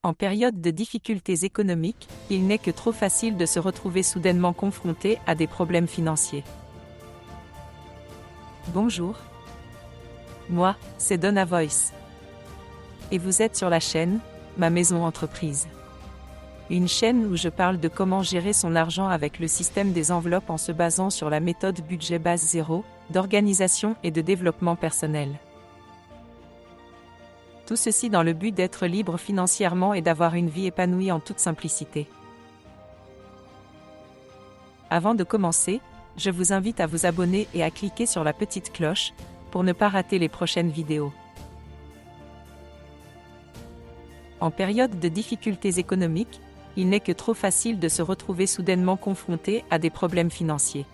En période de difficultés économiques, il n'est que trop facile de se retrouver soudainement confronté à des problèmes financiers. Bonjour. Moi, c'est Donna Voice. Et vous êtes sur la chaîne, Ma Maison Entreprise. Une chaîne où je parle de comment gérer son argent avec le système des enveloppes en se basant sur la méthode budget base zéro, d'organisation et de développement personnel. Tout ceci dans le but d'être libre financièrement et d'avoir une vie épanouie en toute simplicité. Avant de commencer, je vous invite à vous abonner et à cliquer sur la petite cloche, pour ne pas rater les prochaines vidéos. En période de difficultés économiques, il n'est que trop facile de se retrouver soudainement confronté à des problèmes financiers.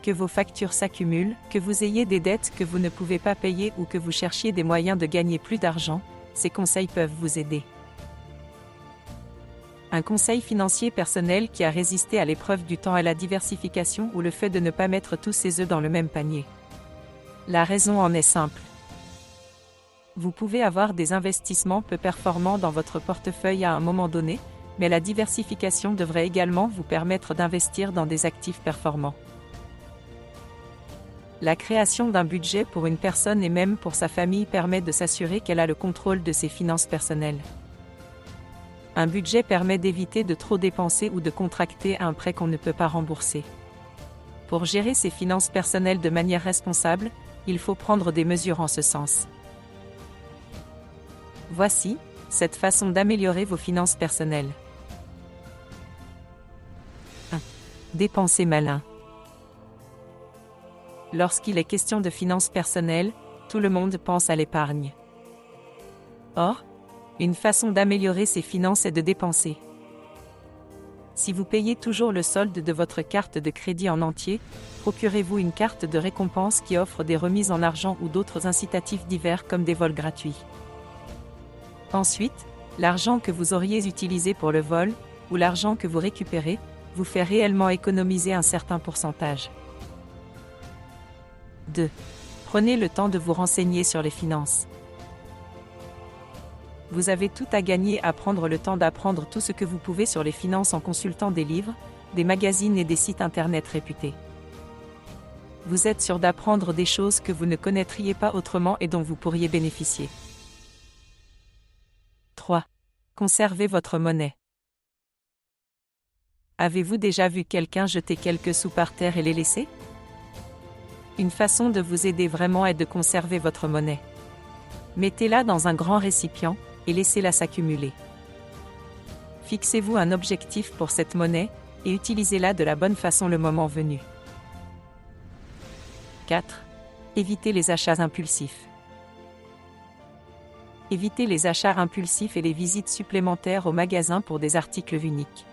Que vos factures s'accumulent, que vous ayez des dettes que vous ne pouvez pas payer ou que vous cherchiez des moyens de gagner plus d'argent, ces conseils peuvent vous aider. Un conseil financier personnel qui a résisté à l'épreuve du temps est la diversification ou le fait de ne pas mettre tous ses œufs dans le même panier. La raison en est simple. Vous pouvez avoir des investissements peu performants dans votre portefeuille à un moment donné, mais la diversification devrait également vous permettre d'investir dans des actifs performants. La création d'un budget pour une personne et même pour sa famille permet de s'assurer qu'elle a le contrôle de ses finances personnelles. Un budget permet d'éviter de trop dépenser ou de contracter un prêt qu'on ne peut pas rembourser. Pour gérer ses finances personnelles de manière responsable, il faut prendre des mesures en ce sens. Voici 7 façons d'améliorer vos finances personnelles. 1. Dépenser malin. Lorsqu'il est question de finances personnelles, tout le monde pense à l'épargne. Or, une façon d'améliorer ses finances est de dépenser. Si vous payez toujours le solde de votre carte de crédit en entier, procurez-vous une carte de récompense qui offre des remises en argent ou d'autres incitatifs divers comme des vols gratuits. Ensuite, l'argent que vous auriez utilisé pour le vol, ou l'argent que vous récupérez, vous fait réellement économiser un certain pourcentage. 2. Prenez le temps de vous renseigner sur les finances. Vous avez tout à gagner à prendre le temps d'apprendre tout ce que vous pouvez sur les finances en consultant des livres, des magazines et des sites internet réputés. Vous êtes sûr d'apprendre des choses que vous ne connaîtriez pas autrement et dont vous pourriez bénéficier. 3. Conservez votre monnaie. Avez-vous déjà vu quelqu'un jeter quelques sous par terre et les laisser ? Une façon de vous aider vraiment est de conserver votre monnaie. Mettez-la dans un grand récipient, et laissez-la s'accumuler. Fixez-vous un objectif pour cette monnaie, et utilisez-la de la bonne façon le moment venu. 4. Évitez les achats impulsifs. Évitez les achats impulsifs et les visites supplémentaires au magasin pour des articles uniques.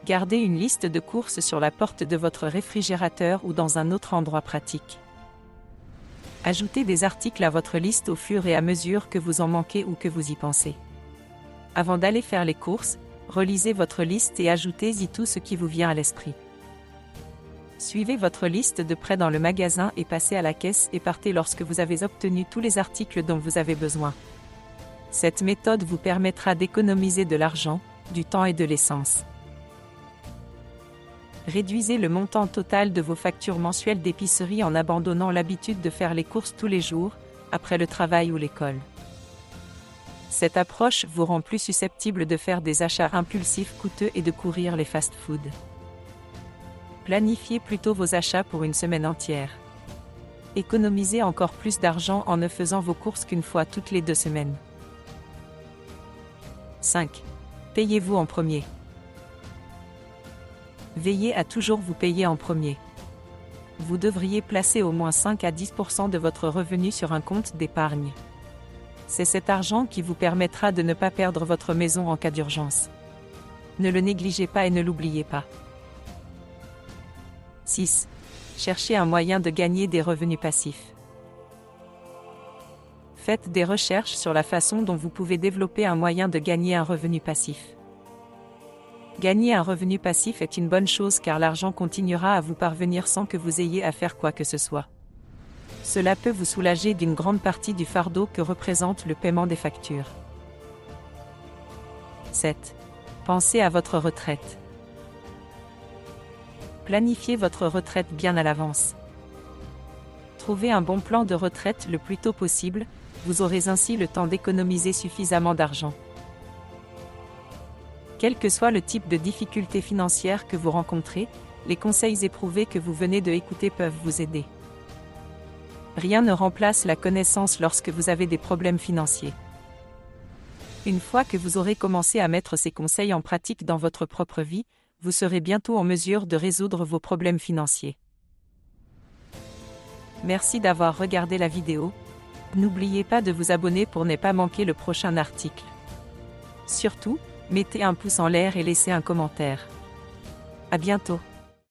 Gardez une liste de courses sur la porte de votre réfrigérateur ou dans un autre endroit pratique. Ajoutez des articles à votre liste au fur et à mesure que vous en manquez ou que vous y pensez. Avant d'aller faire les courses, relisez votre liste et ajoutez-y tout ce qui vous vient à l'esprit. Suivez votre liste de près dans le magasin et passez à la caisse et partez lorsque vous avez obtenu tous les articles dont vous avez besoin. Cette méthode vous permettra d'économiser de l'argent, du temps et de l'essence. Réduisez le montant total de vos factures mensuelles d'épicerie en abandonnant l'habitude de faire les courses tous les jours, après le travail ou l'école. Cette approche vous rend plus susceptible de faire des achats impulsifs coûteux et de courir les fast-foods. Planifiez plutôt vos achats pour une semaine entière. Économisez encore plus d'argent en ne faisant vos courses qu'une fois toutes les 2 semaines. 5. Payez-vous en premier. Veillez à toujours vous payer en premier. Vous devriez placer au moins 5 à 10% de votre revenu sur un compte d'épargne. C'est cet argent qui vous permettra de ne pas perdre votre maison en cas d'urgence. Ne le négligez pas et ne l'oubliez pas. 6. Cherchez un moyen de gagner des revenus passifs. Faites des recherches sur la façon dont vous pouvez développer un moyen de gagner un revenu passif. Gagner un revenu passif est une bonne chose car l'argent continuera à vous parvenir sans que vous ayez à faire quoi que ce soit. Cela peut vous soulager d'une grande partie du fardeau que représente le paiement des factures. 7. Pensez à votre retraite. Planifiez votre retraite bien à l'avance. Trouvez un bon plan de retraite le plus tôt possible, vous aurez ainsi le temps d'économiser suffisamment d'argent. Quel que soit le type de difficulté financière que vous rencontrez, les conseils éprouvés que vous venez de écouter peuvent vous aider. Rien ne remplace la connaissance lorsque vous avez des problèmes financiers. Une fois que vous aurez commencé à mettre ces conseils en pratique dans votre propre vie, vous serez bientôt en mesure de résoudre vos problèmes financiers. Merci d'avoir regardé la vidéo. N'oubliez pas de vous abonner pour ne pas manquer le prochain article. Surtout, mettez un pouce en l'air et laissez un commentaire. À bientôt.